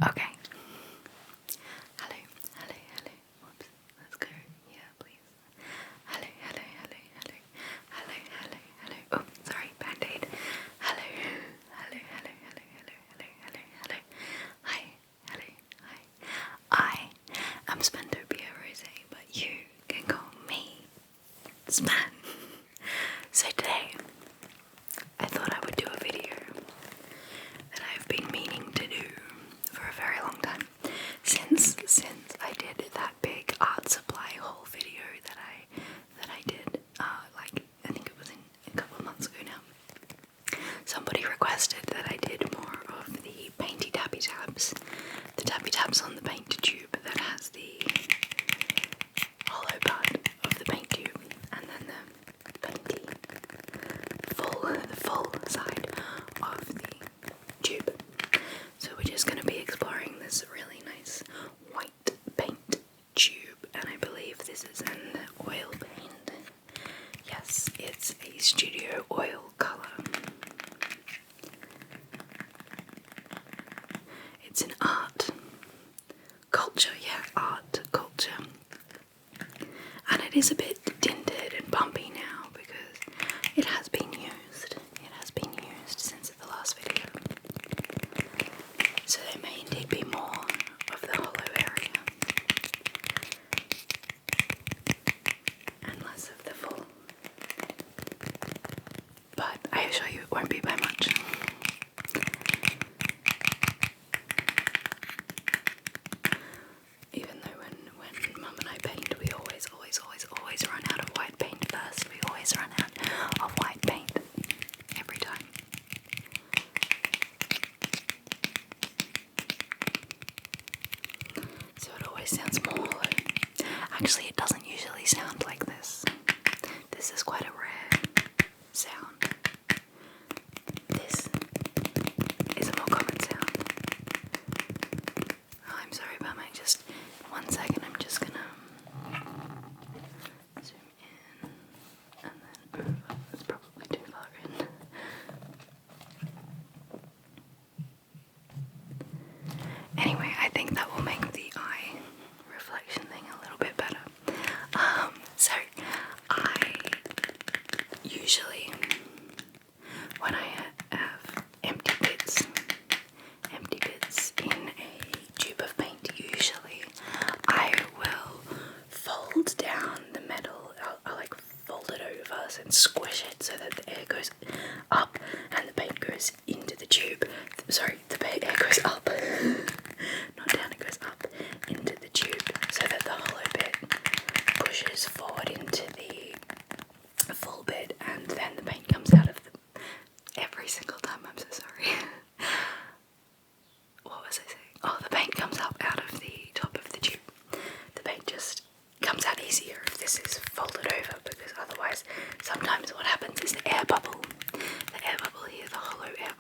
Okay. Hello, hello, hello. Whoops. Let's go here, please. Hello, hello, hello, hello. Hello, hello, hello. Oh, sorry, band-aid. Hello, hello, hello, hello, hello, hello, hello, hello. Hi, hello, hi. I am Spantopia Rose, but you can call me Span. So today, I thought I would do a video that I've been meaning to do for a very long time. Since I did that big art supply haul video that I did, like I think it was a couple of months ago now. Somebody requested that I did more of the painty tappy tabs, the tappy tabs on the paint tube that has the hollow part of the paint tube, and then the painty the full side of the tube. So we're just going to be exploring this really nice white paint tube, and I believe this is an oil paint. Yes, it's a studio oil colour. It's an art culture, art culture. And it is a bit tinted and bumpy now because it has been used. It has been used since the last video. So there may indeed be more of the hollow area and less of the full. But I assure you it won't be by much. Even though when Mum and I paint, we always run out of white paint first. We always run out of white paint every time. So it always sounds more hollow. Actually, it doesn't usually sound like this. This is quite a rare sound. This is a more common sound. Oh, I'm sorry about my just 1 second. I'm just gonna zoom in and then move up. That's probably too far in. Anyway, I think that will make the eye reflection thing a little bit better. So I usually, when I have empty bits in a tube of paint, usually I will fold down the metal. I'll like fold it over and squish it so that the air goes up and the paint goes into the tube. Sorry, the air goes up, not down, it goes up into the tube so that the hollow bit pushes forward into the full bit, and then the paint comes out of every single time. I'm so sorry. What was I saying? Oh, the paint comes up out of the top of the tube. The paint just comes out easier if this is folded over, because otherwise sometimes what happens is the air bubble here, the hollow air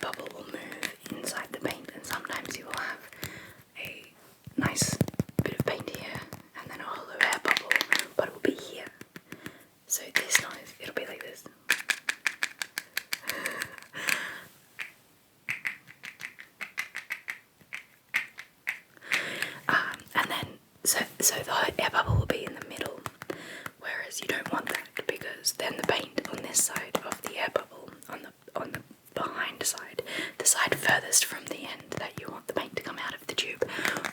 bubble will move inside the paint, and sometimes you will have a nice bit of paint here and then a hollow air bubble, but it will be here. So this noise, it'll be like this. And then, so the air bubble will be in the middle, whereas you don't want that, because then the paint on this side of the air bubble, on the behind side, the side furthest from the end that you want the paint to come out of the tube,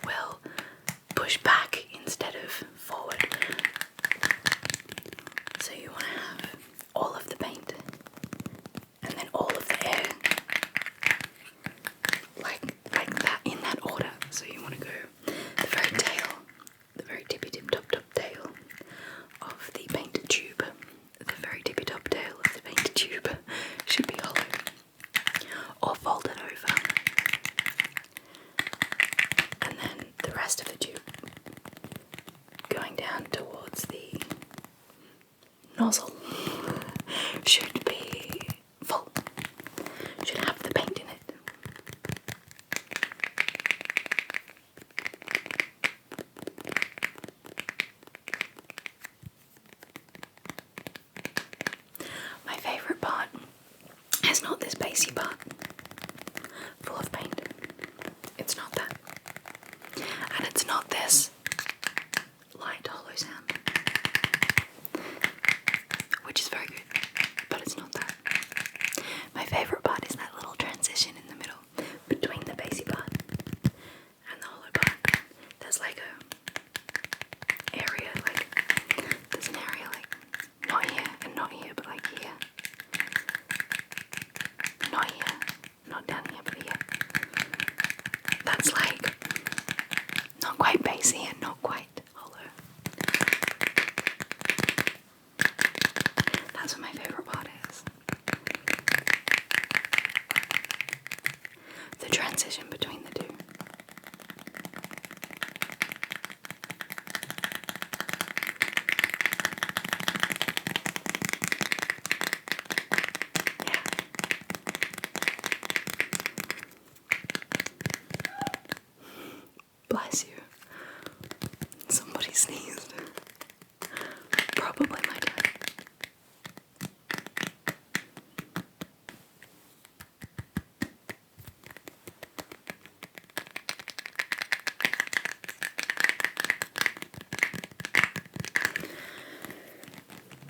will push back instead of forward. So you want to have all of the paint and then all of the air like that, in that order. So you want to go the very tail, the very tippy top tail of the paint tube. The very tippy top tail of the paint tube should be hollow or folded over, and then the rest of the tube transition between the two. Yeah. Bless you. Somebody sneezed. Probably my dad.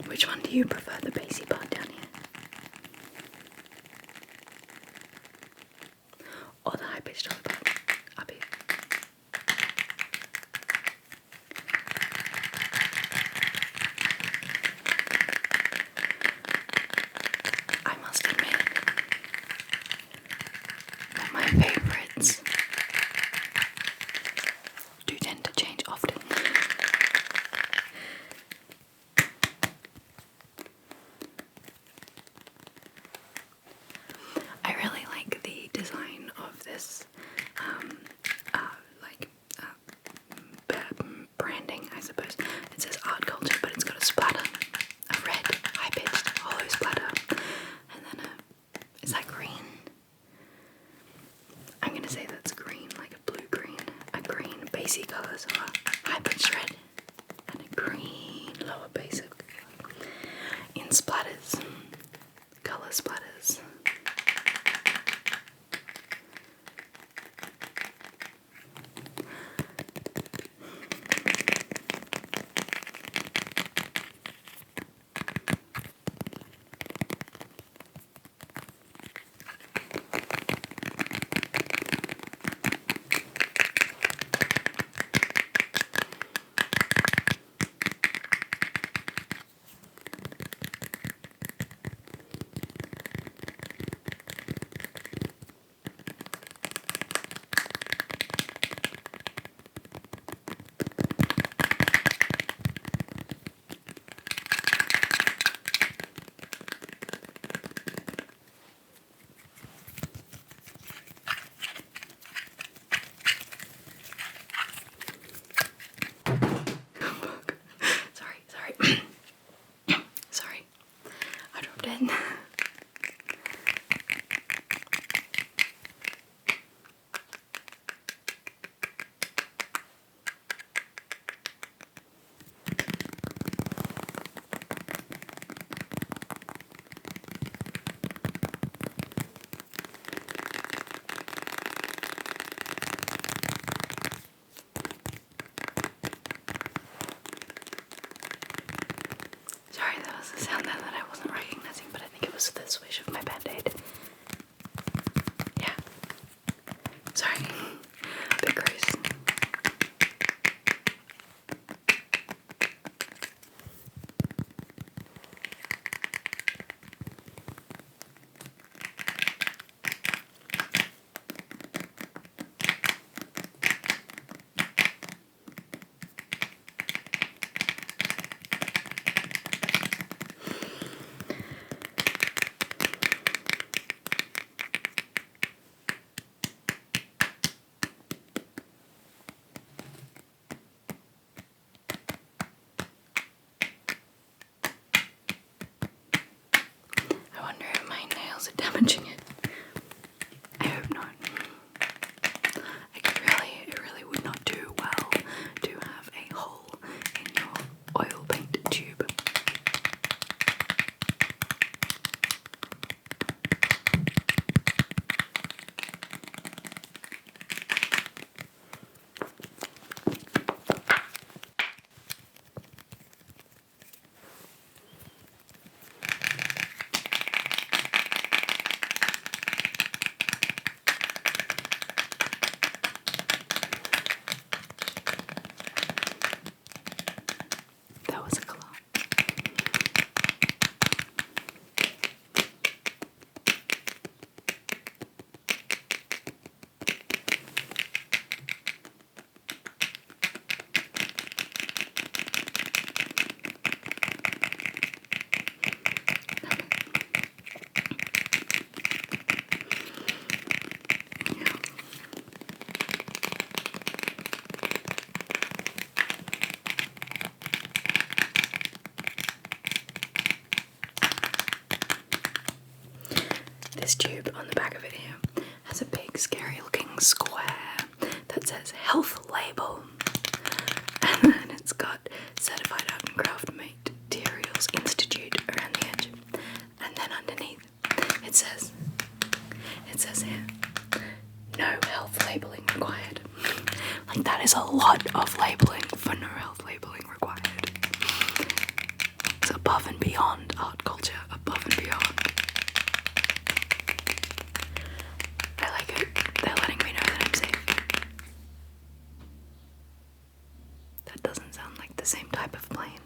Which one do you prefer, the bassy part down here? Or the high pitched part up here? I must admit that my favourites do tend to change often. I really like the design of this, branding, I suppose. It says art culture, but it's got a splatter, a red, high-pitched, hollow splatter, and then is that green? I'm gonna say that's green, like a blue-green, a green basic colour, so a high-pitched red, and a green lower basic in splatters, colour splatters. Sorry, I dropped in. Sorry, that was a sound there that I wasn't recognizing, but I think it was the swish of my band-aid. Yeah. Sorry. A bit gross. this tube on the back of it here has a big scary looking square that says health label, and then it's got certified art and craft materials institute around the edge, and then underneath it says here, no health labeling required. Like, that is a lot of labeling for no health labeling required. It's above and beyond art culture, above and beyond. I like it. They're letting me know that I'm safe. That doesn't sound like the same type of plane.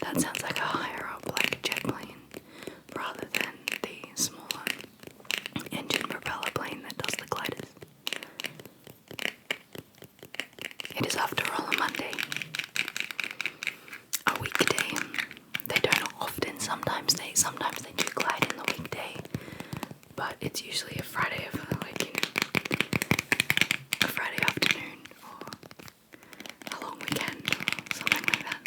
That sounds like a higher up, like jet plane, rather than the smaller engine propeller plane that does the gliders. It is, after all, a Monday. A weekday. They don't often, sometimes they do glide in the weekday, but it's usually a Friday of, a Friday afternoon or a long weekend or something like that.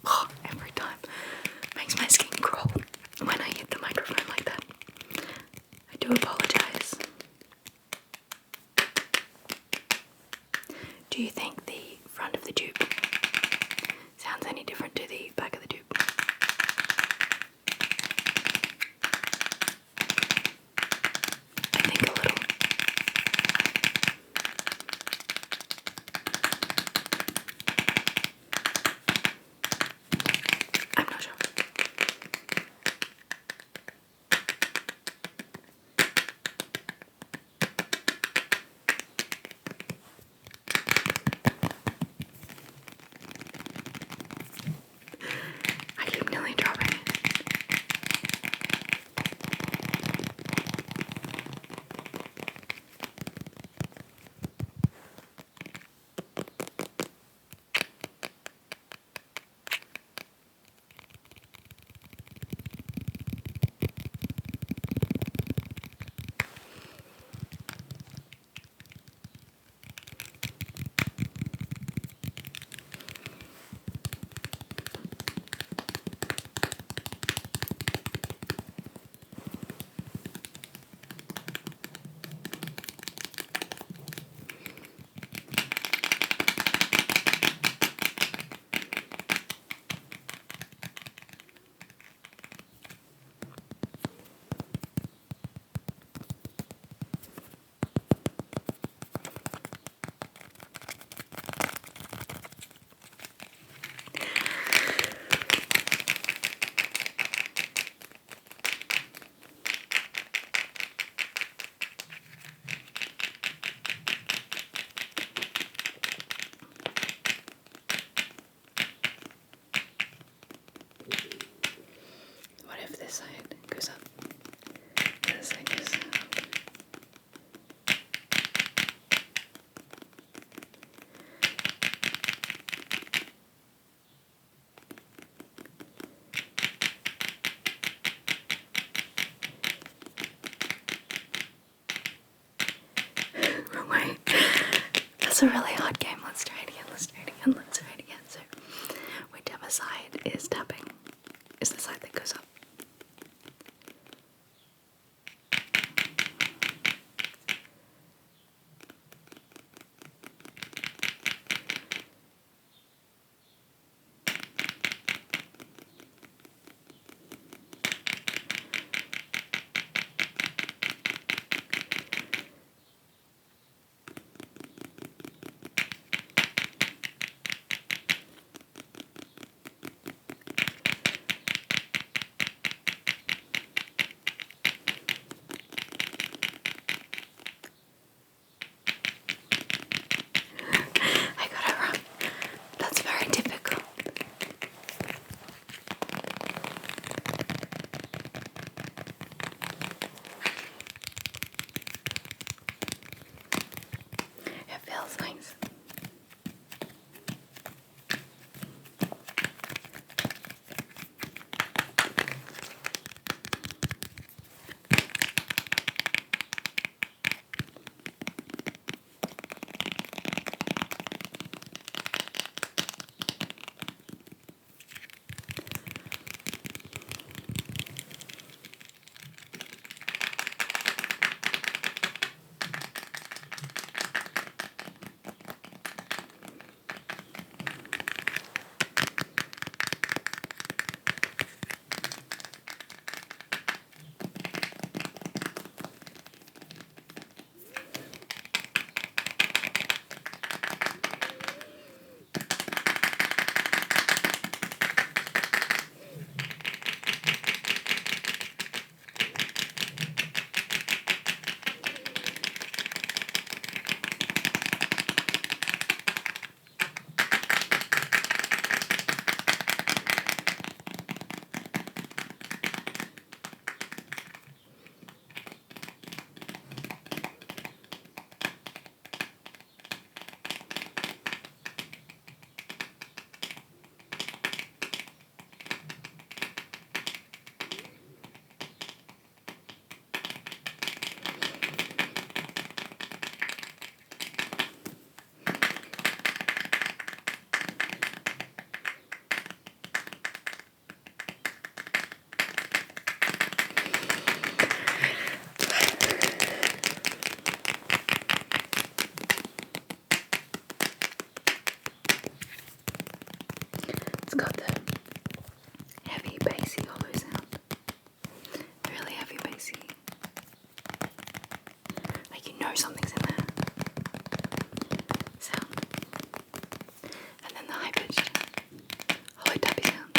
Oh, every time. Makes my skin crawl when I hit the microphone like that. I do apologize. Do you think the front of the tube sounds any different to the back of the tube? I think a little. I'm not sure. I keep nearly dropping it. What if this side goes up? This side goes up. Wrong way. That's a really hard game. Let's try it again. So, whichever side is tapping is the side that goes up. know something's in there sound. And then the high pitched hollow tappy sound.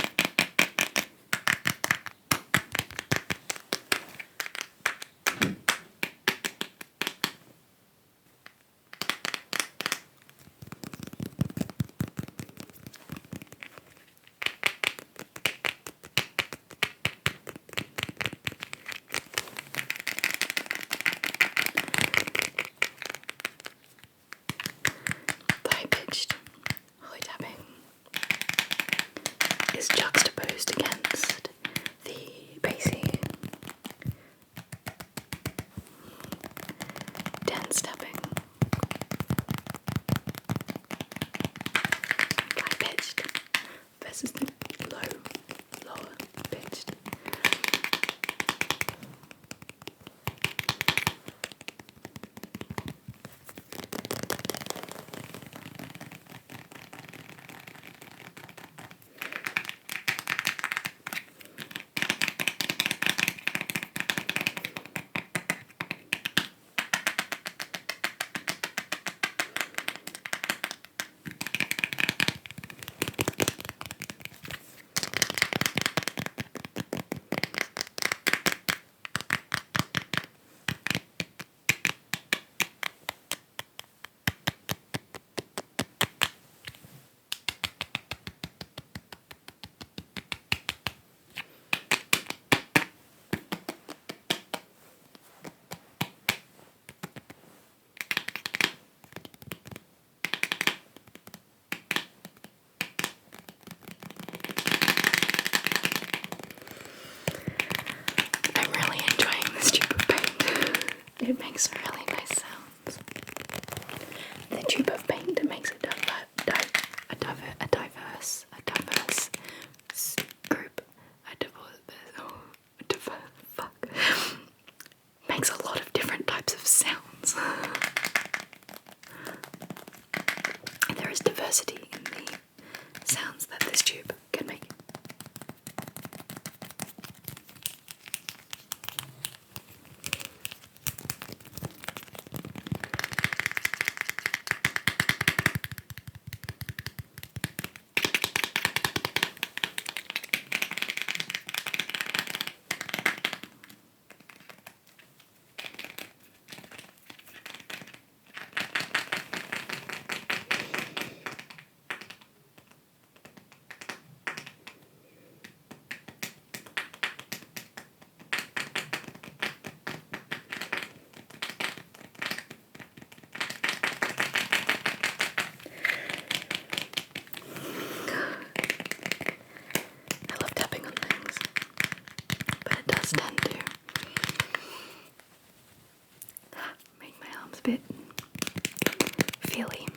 The high pitched hollow tapping is juxtaposed against the bassy dense tapping. High pitched versus the lower pitched. I'm really enjoying this tube of paint. It makes really nice sounds. The tube of paint makes a diverse group. Makes a lot of different types of sounds. There is diversity in the sounds that this tube can make. I love tapping on things, but it does tend to make my arms a bit feely.